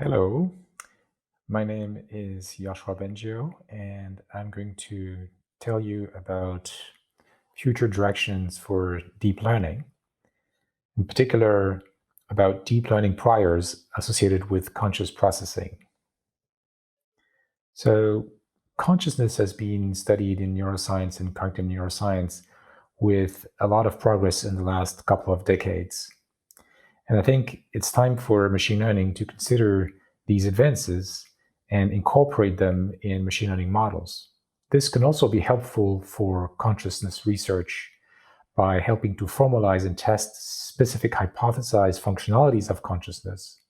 Hello, my name is Yoshua Bengio, and I'm going to tell you about future directions for deep learning, in particular about deep learning priors associated with conscious processing. So consciousness has been studied in neuroscience and cognitive neuroscience with a lot of progress in the last couple of decades. And I think it's time for machine learning to consider these advances and incorporate them in machine learning models. This can also be helpful for consciousness research by helping to formalize and test specific hypothesized functionalities of consciousness,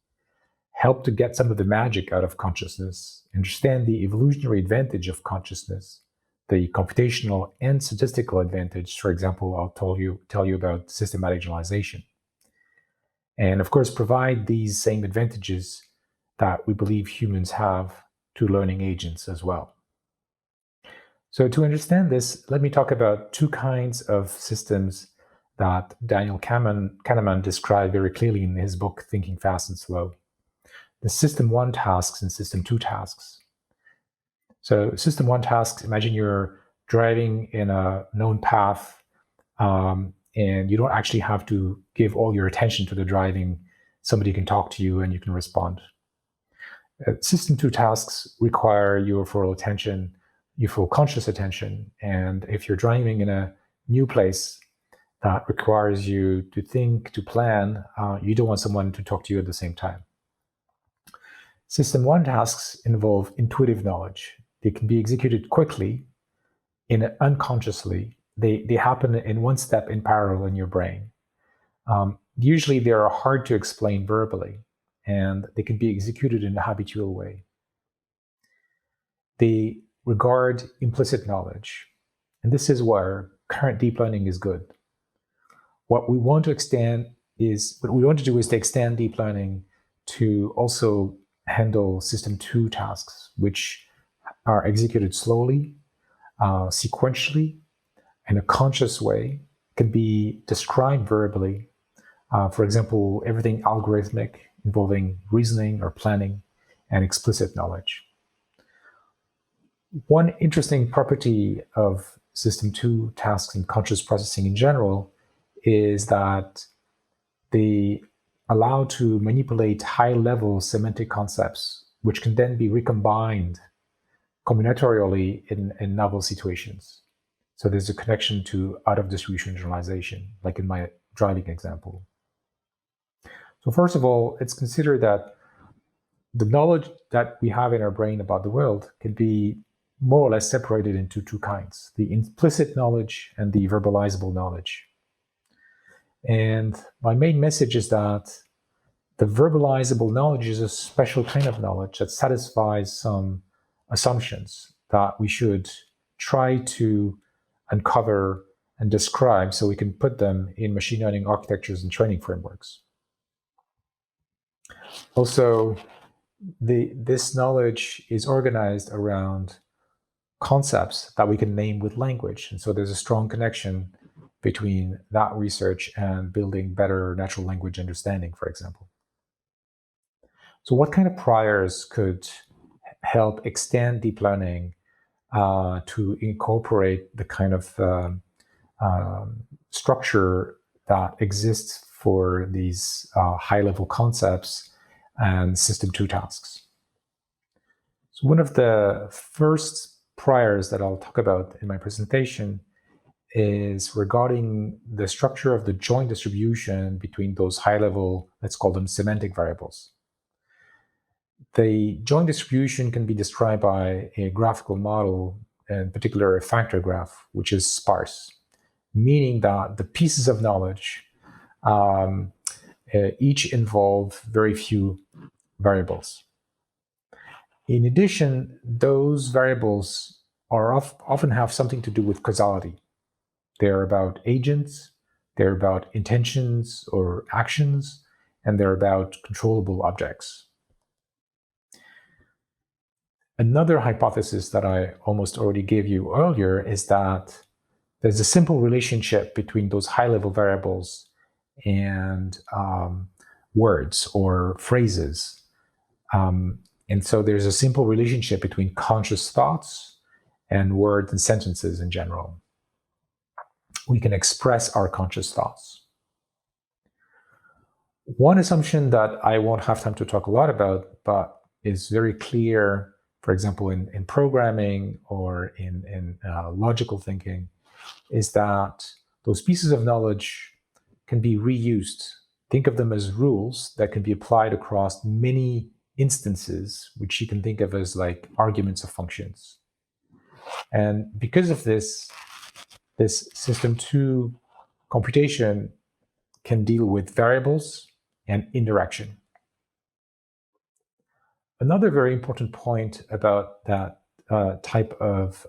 help to get some of the magic out of consciousness, understand the evolutionary advantage of consciousness, the computational and statistical advantage. For example, I'll tell you about systematic generalization. And of course, provide these same advantages that we believe humans have to learning agents as well. So to understand this, let me talk about two kinds of systems that Daniel Kahneman described very clearly in his book, Thinking Fast and Slow. The System 1 tasks and System 2 tasks. So System 1 tasks, imagine you're driving in a known path, and you don't actually have to give all your attention to the driving. Somebody can talk to you and you can respond. System 2 tasks require your full attention, your full conscious attention. And if you're driving in a new place that requires you to think, to plan, you don't want someone to talk to you at the same time. System 1 tasks involve intuitive knowledge. They can be executed quickly and unconsciously. They happen in one step in parallel in your brain. Usually they are hard to explain verbally, and they can be executed in a habitual way. They regard implicit knowledge, and this is where current deep learning is good. What we want to do is to extend deep learning to also handle System 2 tasks, which are executed slowly, sequentially, in a conscious way, can be described verbally. For example, everything algorithmic involving reasoning or planning and explicit knowledge. One interesting property of System 2 tasks and conscious processing in general is that they allow to manipulate high-level semantic concepts, which can then be recombined combinatorially in novel situations. So there's a connection to out-of-distribution generalization, like in my driving example. So first of all, it's considered that the knowledge that we have in our brain about the world can be more or less separated into two kinds, the implicit knowledge and the verbalizable knowledge. And my main message is that the verbalizable knowledge is a special kind of knowledge that satisfies some assumptions that we should try to uncover and describe so we can put them in machine learning architectures and training frameworks. Also, this knowledge is organized around concepts that we can name with language. And so there's a strong connection between that research and building better natural language understanding, for example. So what kind of priors could help extend deep learning to incorporate the kind of structure that exists for these high-level concepts and System 2 tasks? So one of the first priors that I'll talk about in my presentation is regarding the structure of the joint distribution between those high-level, let's call them semantic variables. The joint distribution can be described by a graphical model, in particular a factor graph, which is sparse, meaning that the pieces of knowledge each involve very few variables. In addition, those variables often have something to do with causality. They're about agents, they're about intentions or actions, and they're about controllable objects. Another hypothesis that I almost already gave you earlier is that there's a simple relationship between those high-level variables and words or phrases And so there's a simple relationship between conscious thoughts and words and sentences in general. We can express our conscious thoughts. One assumption that I won't have time to talk a lot about, but is very clear, for example, in programming or in logical thinking, is that those pieces of knowledge can be reused. Think of them as rules that can be applied across many instances, which you can think of as like arguments of functions. And because of this system 2 computation can deal with variables and indirection. Another very important point about that type of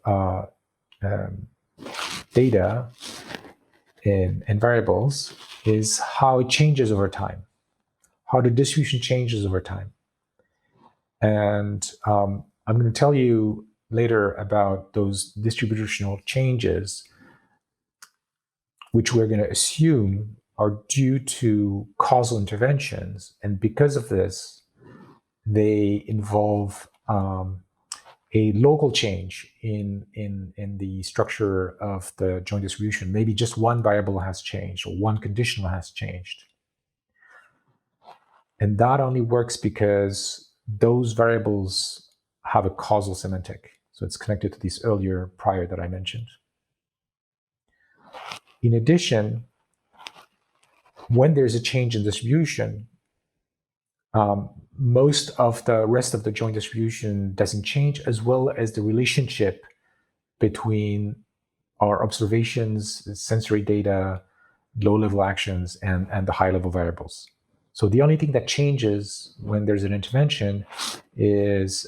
data in variables is how it changes over time, how the distribution changes over time. And I'm going to tell you later about those distributional changes, which we're going to assume are due to causal interventions. And because of this, they involve a local change in the structure of the joint distribution. Maybe just one variable has changed or one conditional has changed. And that only works because those variables have a causal semantic. So it's connected to this earlier prior that I mentioned. In addition, when there's a change in distribution, most of the rest of the joint distribution doesn't change, as well as the relationship between our observations, sensory data, low-level actions, and the high-level variables. So the only thing that changes when there's an intervention is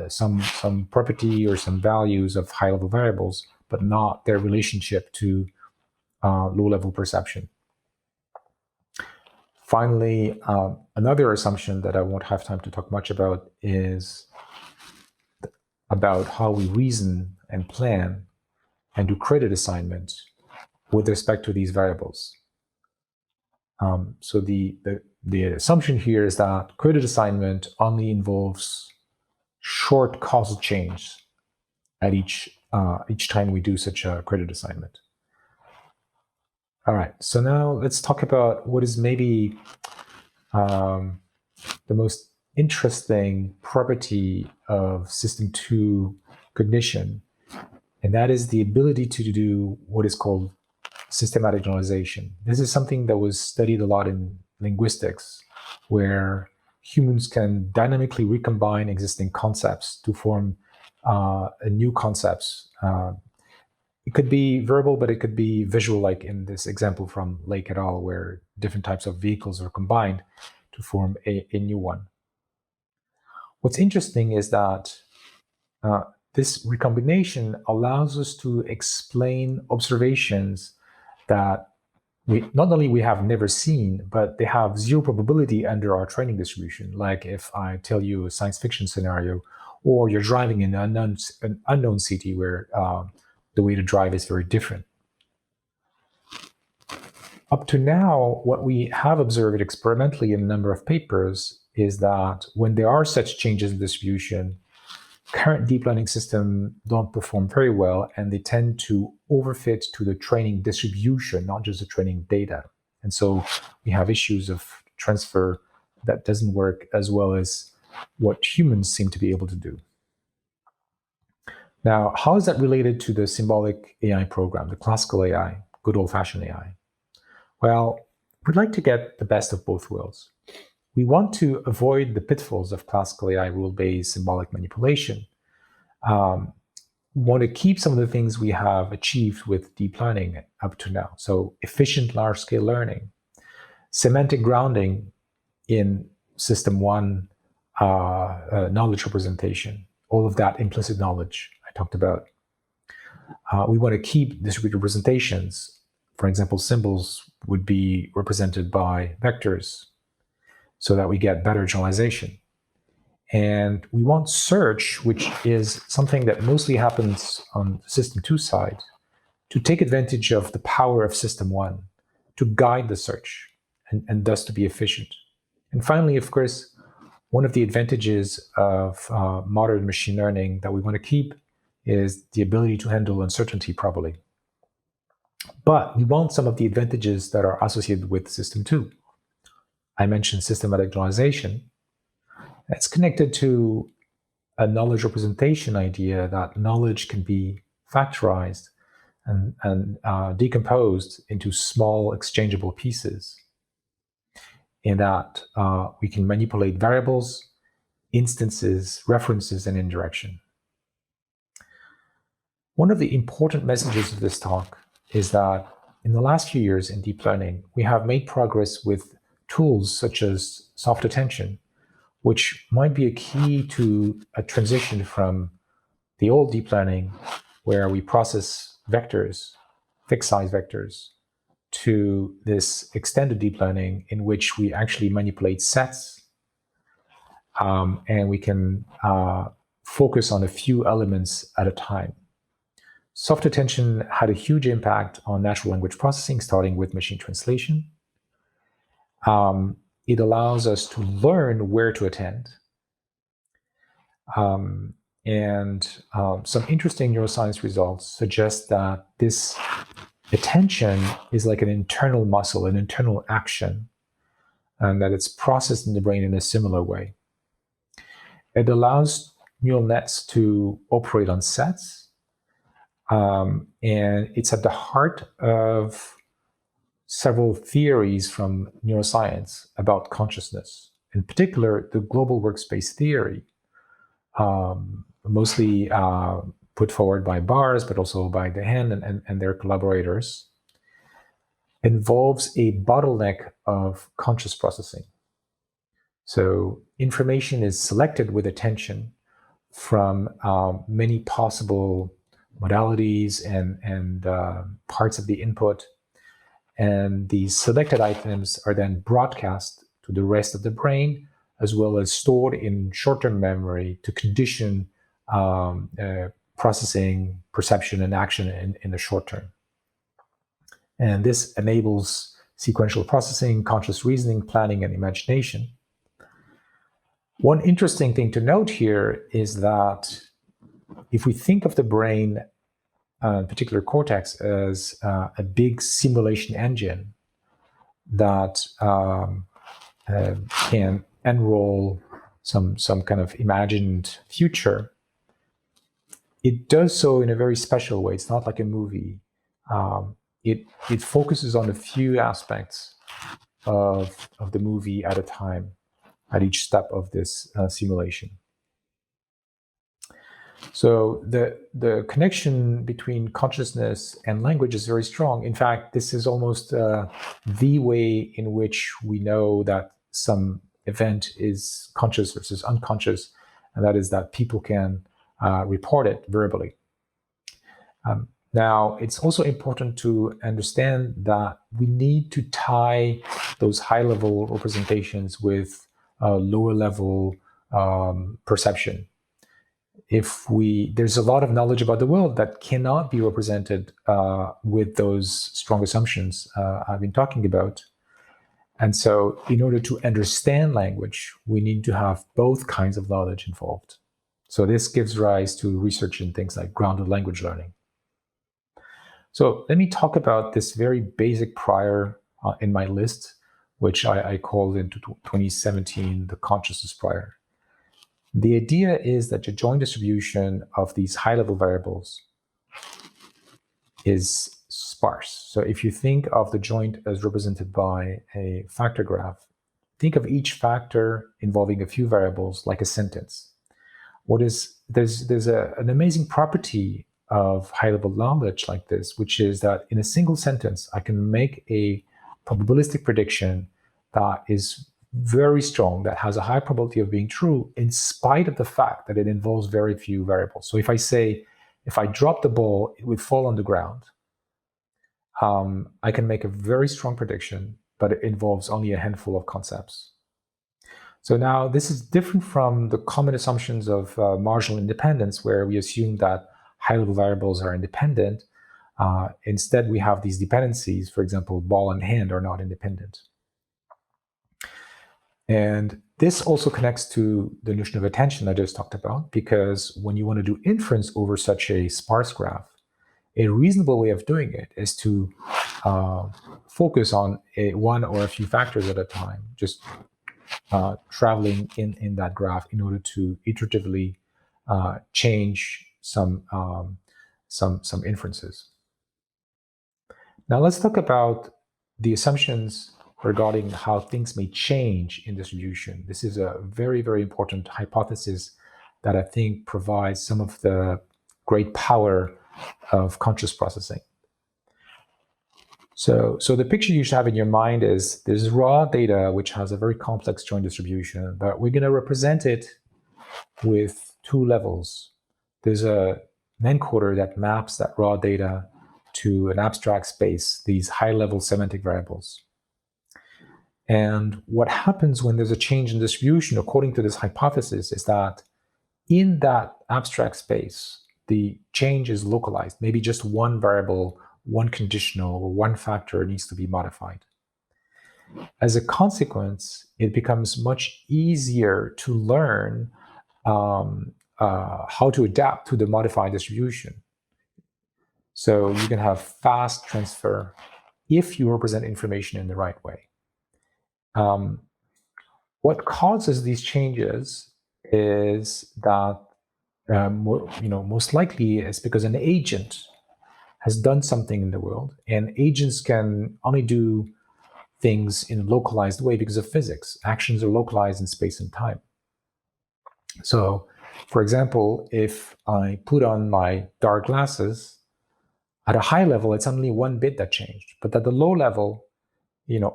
some property or some values of high-level variables, but not their relationship to low-level perception. Finally, another assumption that I won't have time to talk much about is about how we reason and plan and do credit assignment with respect to these variables. So the assumption here is that credit assignment only involves short causal change at each time we do such a credit assignment. All right, so now let's talk about what is maybe the most interesting property of System 2 cognition, and that is the ability to do what is called systematic generalization. This is something that was studied a lot in linguistics, where humans can dynamically recombine existing concepts to form new concepts. It could be verbal, but it could be visual, like in this example from Lake et al., where different types of vehicles are combined to form a new one. What's interesting is that this recombination allows us to explain observations that not only we have never seen, but they have zero probability under our training distribution. Like if I tell you a science fiction scenario, or you're driving in an unknown city where the way to drive is very different. Up to now, what we have observed experimentally in a number of papers is that when there are such changes in distribution, current deep learning systems don't perform very well, and they tend to overfit to the training distribution, not just the training data. And so we have issues of transfer that doesn't work as well as what humans seem to be able to do. Now, how is that related to the symbolic AI program, the classical AI, good old-fashioned AI? Well, we'd like to get the best of both worlds. We want to avoid the pitfalls of classical AI rule-based symbolic manipulation. We want to keep some of the things we have achieved with deep learning up to now. So efficient large-scale learning, semantic grounding in System 1 knowledge representation, all of that implicit knowledge I talked about. We want to keep distributed representations. For example, symbols would be represented by vectors so that we get better generalization. And we want search, which is something that mostly happens on the System 2 side, to take advantage of the power of System 1 to guide the search and thus to be efficient. And finally, of course, One of the advantages of modern machine learning that we want to keep is the ability to handle uncertainty properly. But we want some of the advantages that are associated with System 2. I mentioned systematic generalization. That's connected to a knowledge representation idea that knowledge can be factorized and decomposed into small exchangeable pieces, in that we can manipulate variables, instances, references, and indirection. One of the important messages of this talk is that in the last few years in deep learning, we have made progress with tools such as soft attention, which might be a key to a transition from the old deep learning, where we process vectors, fixed size vectors, to this extended deep learning in which we actually manipulate sets, and we can focus on a few elements at a time. Soft attention had a huge impact on natural language processing, starting with machine translation. It allows us to learn where to attend. Some interesting neuroscience results suggest that this attention is like an internal muscle, an internal action, and that it's processed in the brain in a similar way. It allows neural nets to operate on sets, and it's at the heart of several theories from neuroscience about consciousness, in particular the global workspace theory, mostly put forward by Bars, but also by Dehaene and their collaborators, involves a bottleneck of conscious processing. So information is selected with attention from many possible modalities and parts of the input. And these selected items are then broadcast to the rest of the brain, as well as stored in short-term memory to condition processing, perception, and action in the short term. And this enables sequential processing, conscious reasoning, planning, and imagination. One interesting thing to note here is that if we think of the brain, in particular cortex, as a big simulation engine that can enroll some kind of imagined future, it does so in a very special way. It's not like a movie. It focuses on a few aspects of the movie at a time, at each step of this simulation. So the connection between consciousness and language is very strong. In fact, this is almost the way in which we know that some event is conscious versus unconscious, and that is that people can report it verbally. Now, it's also important to understand that we need to tie those high-level representations with lower-level perception. There's a lot of knowledge about the world that cannot be represented with those strong assumptions I've been talking about. And so in order to understand language, we need to have both kinds of knowledge involved. So this gives rise to research in things like grounded language learning. So let me talk about this very basic prior in my list, which I called in 2017 the consciousness prior. The idea is that the joint distribution of these high-level variables is sparse. So if you think of the joint as represented by a factor graph, think of each factor involving a few variables like a sentence. There's an amazing property of high-level knowledge like this, which is that in a single sentence, I can make a probabilistic prediction that is very strong, that has a high probability of being true, in spite of the fact that it involves very few variables. So if I say, if I drop the ball, it would fall on the ground, I can make a very strong prediction, but it involves only a handful of concepts. So now this is different from the common assumptions of marginal independence, where we assume that high-level variables are independent. Instead, we have these dependencies. For example, ball and hand are not independent. And this also connects to the notion of attention I just talked about, because when you want to do inference over such a sparse graph, a reasonable way of doing it is to focus on one or a few factors at a time, just traveling in that graph in order to iteratively change some inferences. Now let's talk about the assumptions regarding how things may change in distribution. This is a very, very important hypothesis that I think provides some of the great power of conscious processing. So the picture you should have in your mind is there's raw data which has a very complex joint distribution, but we're going to represent it with two levels. There's an encoder that maps that raw data to an abstract space, these high-level semantic variables. And what happens when there's a change in distribution, according to this hypothesis, is that in that abstract space, the change is localized. Maybe just one variable, one conditional, or one factor needs to be modified. As a consequence, it becomes much easier to learn how to adapt to the modified distribution. So you can have fast transfer if you represent information in the right way. What causes these changes is that most likely it's because an agent has done something in the world, and agents can only do things in a localized way because of physics. Actions are localized in space and time. So, for example, if I put on my dark glasses, at a high level, it's only one bit that changed. But at the low level,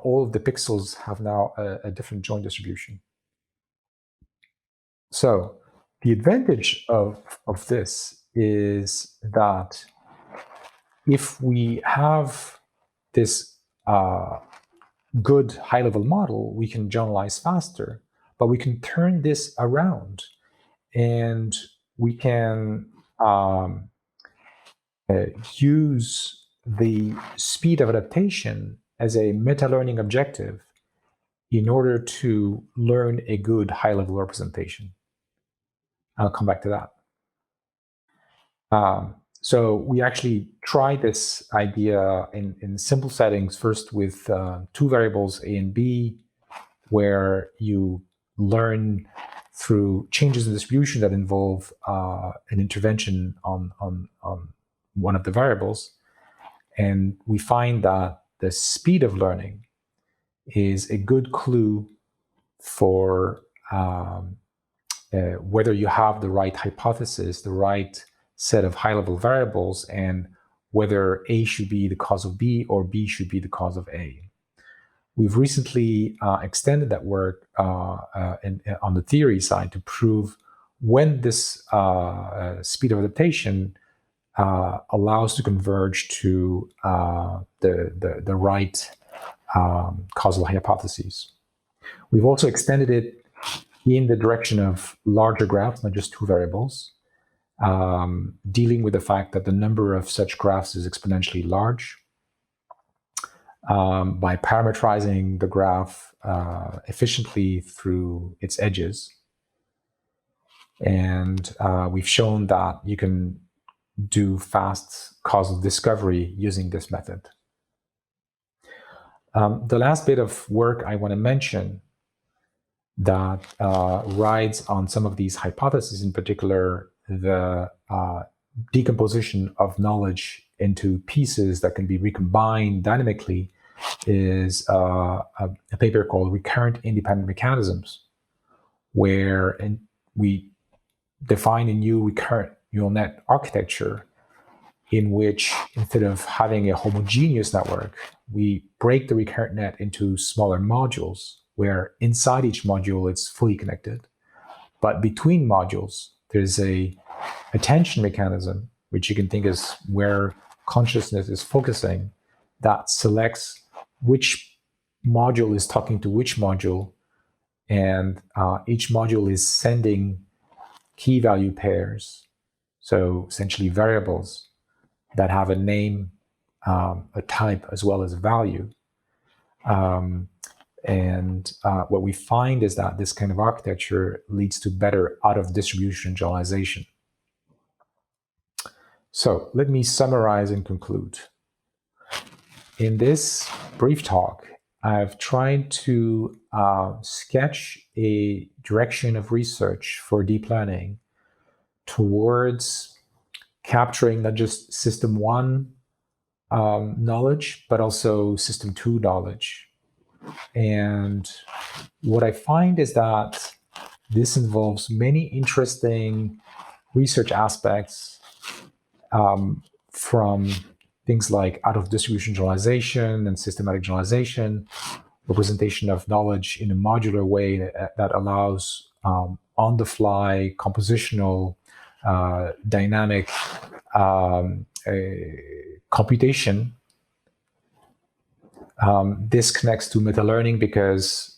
all of the pixels have now a different joint distribution. So the advantage of this is that if we have this good high-level model, we can generalize faster, but we can turn this around and we can use the speed of adaptation as a meta-learning objective in order to learn a good high-level representation. I'll come back to that. So we actually tried this idea in simple settings, first with two variables, A and B, where you learn through changes in distribution that involve an intervention on one of the variables. And we find that the speed of learning is a good clue for whether you have the right hypothesis, the right set of high-level variables, and whether A should be the cause of B or B should be the cause of A. We've recently extended that work on the theory side to prove when this speed of adaptation allows to converge to the right causal hypotheses. We've also extended it in the direction of larger graphs, not just two variables, dealing with the fact that the number of such graphs is exponentially large. By parameterizing the graph efficiently through its edges. And we've shown that you can do fast causal discovery using this method. The last bit of work I want to mention that rides on some of these hypotheses, in particular the decomposition of knowledge into pieces that can be recombined dynamically, is a paper called Recurrent Independent Mechanisms, where we define a new recurrent neural net architecture in which, instead of having a homogeneous network, we break the recurrent net into smaller modules, where inside each module it's fully connected. But between modules, there's a attention mechanism, which you can think is where consciousness is focusing, that selects which module is talking to which module, and each module is sending key value pairs, so essentially variables that have a name, a type, as well as a value. And what we find is that this kind of architecture leads to better out-of-distribution generalization. So let me summarize and conclude. In this brief talk, I've tried to sketch a direction of research for deep learning towards capturing not just system 1 knowledge, but also system 2 knowledge. And what I find is that this involves many interesting research aspects, from things like out-of-distribution generalization and systematic generalization, representation of knowledge in a modular way that allows on-the-fly, compositional, dynamic computation. This connects to meta-learning because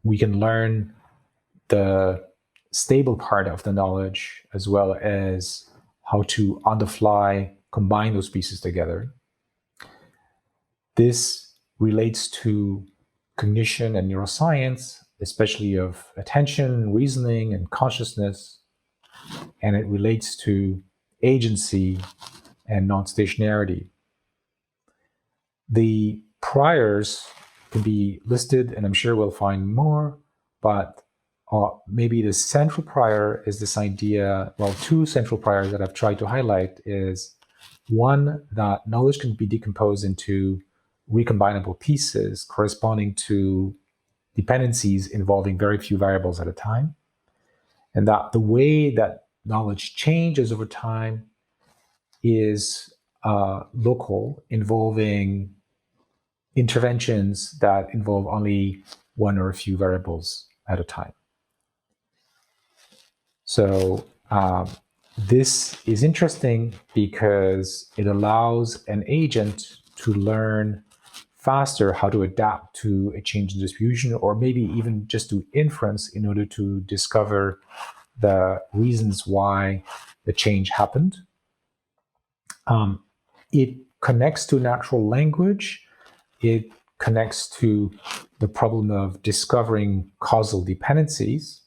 we can learn the stable part of the knowledge as well as how to, on the fly, combine those pieces together. This relates to cognition and neuroscience, especially of attention, reasoning, and consciousness. And it relates to agency and non-stationarity. The priors can be listed, and I'm sure we'll find more, but maybe the central prior is this idea, well, two central priors that I've tried to highlight is, one, that knowledge can be decomposed into recombinable pieces corresponding to dependencies involving very few variables at a time, and that the way that knowledge changes over time is local, involving interventions that involve only one or a few variables at a time. So this is interesting because it allows an agent to learn faster how to adapt to a change in distribution, or maybe even just to inference in order to discover the reasons why the change happened. It connects to natural language. It connects to the problem of discovering causal dependencies.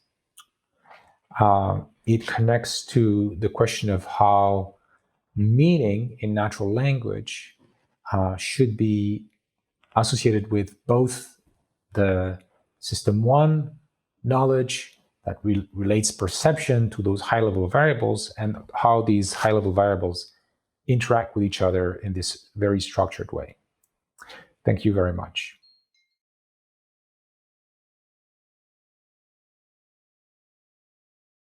It connects to the question of how meaning in natural language should be associated with both the system 1 knowledge that relates perception to those high-level variables, and how these high-level variables interact with each other in this very structured way. Thank you very much.